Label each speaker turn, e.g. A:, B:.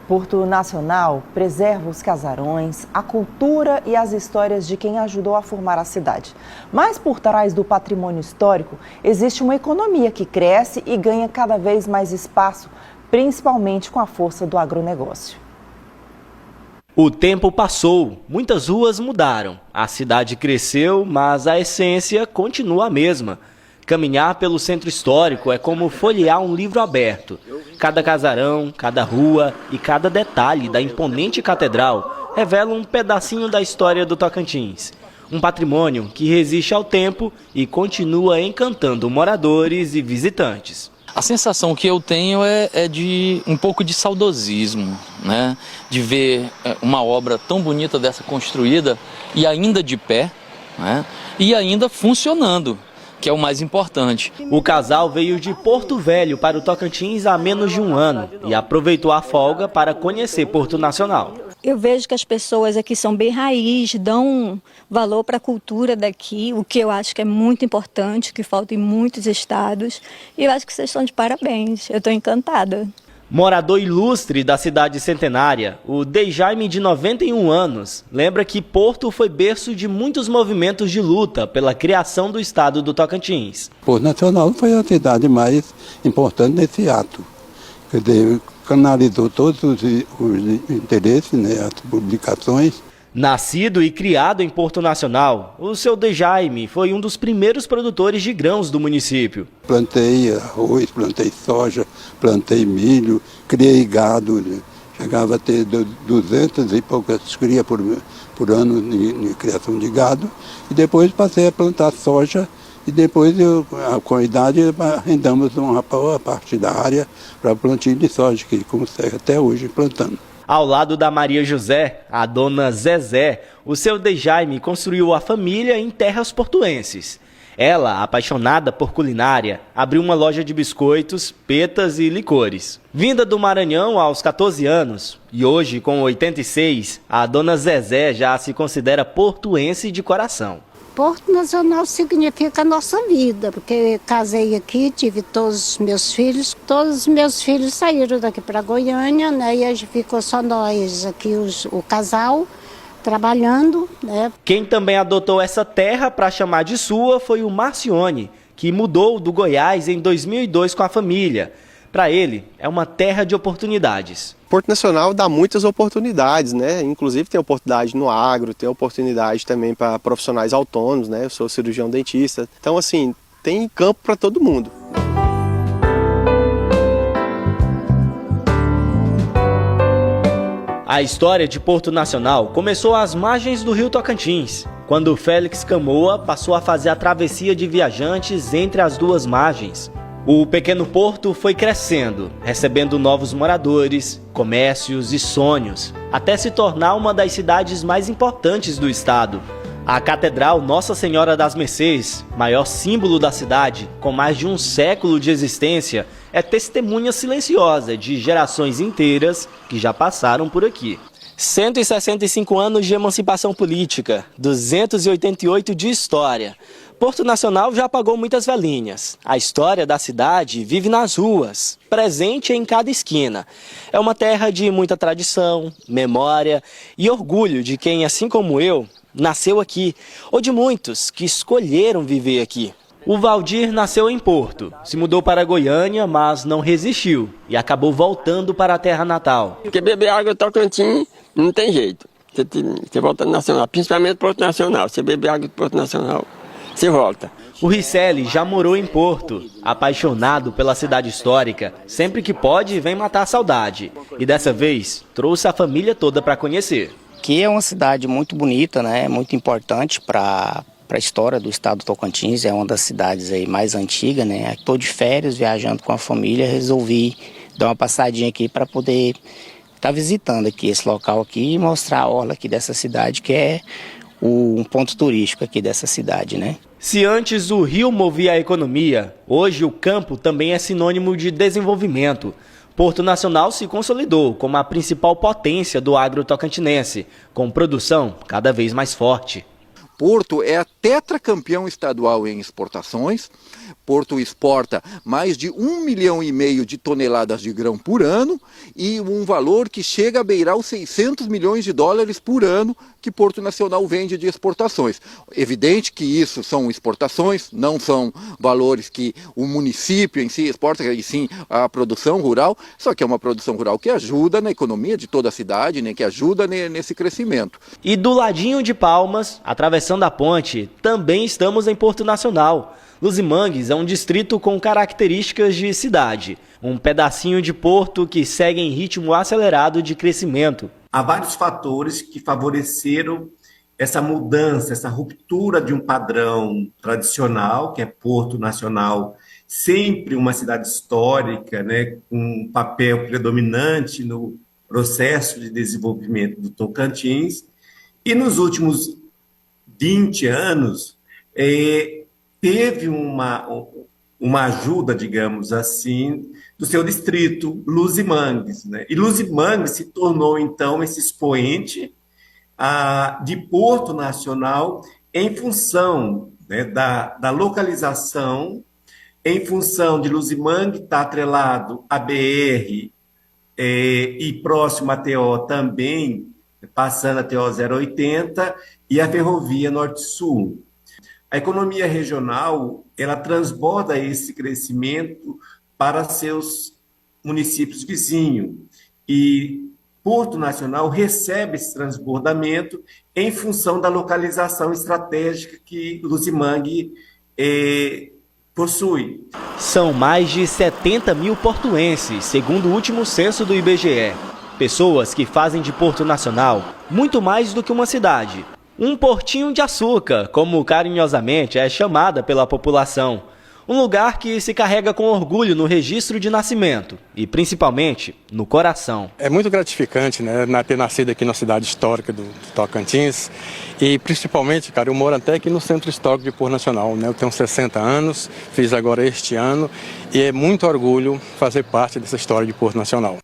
A: Porto Nacional preserva os casarões, a cultura e as histórias de quem ajudou a formar a cidade. Mas por trás do patrimônio histórico, existe uma economia que cresce e ganha cada vez mais espaço, principalmente com a força do agronegócio.
B: O tempo passou, muitas ruas mudaram, a cidade cresceu, mas a essência continua a mesma. Caminhar pelo centro histórico é como folhear um livro aberto. Cada casarão, cada rua e cada detalhe da imponente catedral revela um pedacinho da história do Tocantins. Um patrimônio que resiste ao tempo e continua encantando moradores e visitantes.
C: A sensação que eu tenho é de um pouco de saudosismo, né? De ver uma obra tão bonita dessa construída e ainda de pé, né? E ainda funcionando, que é o mais importante.
B: O casal veio de Porto Velho para o Tocantins há menos de um ano e aproveitou a folga para conhecer Porto Nacional.
D: Eu vejo que as pessoas aqui são bem raiz, dão valor para a cultura daqui, o que eu acho que é muito importante, que falta em muitos estados. E eu acho que vocês estão de parabéns, eu estou encantada.
B: Morador ilustre da cidade centenária, o Dejaime, de 91 anos, lembra que Porto foi berço de muitos movimentos de luta pela criação do estado do Tocantins.
E: Porto Nacional foi a cidade mais importante nesse ato. Quer dizer, canalizou todos os interesses, né, as publicações.
B: Nascido e criado em Porto Nacional, o seu Dejaime foi um dos primeiros produtores de grãos do município.
E: Plantei arroz, plantei soja, plantei milho, criei gado, né? Chegava a ter 200 e poucas crias por ano de criação de gado. E depois passei a plantar soja e depois, com a idade, arrendamos uma boa parte da área para plantio de soja, que consegue até hoje plantando.
B: Ao lado da Maria José, a dona Zezé, o seu Dejaime construiu a família em terras portuenses. Ela, apaixonada por culinária, abriu uma loja de biscoitos, petas e licores. Vinda do Maranhão aos 14 anos e hoje com 86, a dona Zezé já se considera portuense de coração.
F: Porto Nacional significa a nossa vida, porque casei aqui, tive todos os meus filhos saíram daqui para Goiânia, né, e a gente ficou só nós aqui, o casal, trabalhando, né.
B: Quem também adotou essa terra para chamar de sua foi o Marcione, que mudou do Goiás em 2002 com a família. Para ele, é uma terra de oportunidades.
G: Porto Nacional dá muitas oportunidades, né? Inclusive tem oportunidade no agro, tem oportunidade também para profissionais autônomos, né? Eu sou cirurgião dentista. Então, assim, tem campo para todo mundo.
B: A história de Porto Nacional começou às margens do rio Tocantins, quando Félix Camoa passou a fazer a travessia de viajantes entre as duas margens. O pequeno porto foi crescendo, recebendo novos moradores, comércios e sonhos, até se tornar uma das cidades mais importantes do estado. A Catedral Nossa Senhora das Mercês, maior símbolo da cidade, com mais de um século de existência, é testemunha silenciosa de gerações inteiras que já passaram por aqui. 165 anos de emancipação política, 288 de história. Porto Nacional já apagou muitas velhinhas. A história da cidade vive nas ruas, presente em cada esquina. É uma terra de muita tradição, memória e orgulho de quem, assim como eu, nasceu aqui, ou de muitos que escolheram viver aqui. O Valdir nasceu em Porto, se mudou para Goiânia, mas não resistiu e acabou voltando para a terra natal.
H: Porque beber água do Tocantins não tem jeito. Você volta no Nacional, principalmente Porto Nacional. Você beber água do Porto Nacional, você volta.
B: O Ricelli já morou em Porto, apaixonado pela cidade histórica. Sempre que pode, vem matar a saudade. E dessa vez, trouxe a família toda para conhecer.
I: Aqui é uma cidade muito bonita, né? Muito importante para a história do estado do Tocantins. É uma das cidades aí mais antigas, né? Estou de férias, viajando com a família, resolvi dar uma passadinha aqui para poder estar visitando aqui esse local aqui e mostrar a orla aqui dessa cidade, que é um ponto turístico aqui dessa cidade, né?
B: Se antes o rio movia a economia, hoje o campo também é sinônimo de desenvolvimento. Porto Nacional se consolidou como a principal potência do agro tocantinense, com produção cada vez mais forte.
J: Porto é a tetracampeão estadual em exportações. Porto exporta mais de 1,5 milhão de toneladas de grão por ano e um valor que chega a beirar os 600 milhões de dólares por ano que Porto Nacional vende de exportações. Evidente que isso são exportações, não são valores que o município em si exporta, e sim a produção rural, só que é uma produção rural que ajuda na economia de toda a cidade, né, que ajuda nesse crescimento.
B: E do ladinho de Palmas, atravessando a ponte, também estamos em Porto Nacional. Luzimangues é um distrito com características de cidade, um pedacinho de porto que segue em ritmo acelerado de crescimento.
K: Há vários fatores que favoreceram essa mudança, essa ruptura de um padrão tradicional, que é Porto Nacional, sempre uma cidade histórica, né, com um papel predominante no processo de desenvolvimento do Tocantins, e nos últimos 20 anos teve uma ajuda, digamos assim, do seu distrito, Luzimangues, né? E Luzimangues se tornou, então, esse expoente de Porto Nacional em função, né, da localização, em função de Luzimangues estar atrelado à BR e próximo à TO também, passando a TO 080 e a Ferrovia Norte-Sul. A economia regional, ela transborda esse crescimento para seus municípios vizinhos. E Porto Nacional recebe esse transbordamento em função da localização estratégica que Luzimangue possui.
B: São mais de 70 mil portuenses, segundo o último censo do IBGE. Pessoas que fazem de Porto Nacional muito mais do que uma cidade. Um portinho de açúcar, como carinhosamente é chamada pela população. Um lugar que se carrega com orgulho no registro de nascimento e, principalmente, no coração.
L: É muito gratificante, né, ter nascido aqui na cidade histórica do Tocantins e, principalmente, cara, eu moro até aqui no Centro Histórico de Porto Nacional, né? Eu tenho 60 anos, fiz agora este ano e é muito orgulho fazer parte dessa história de Porto Nacional.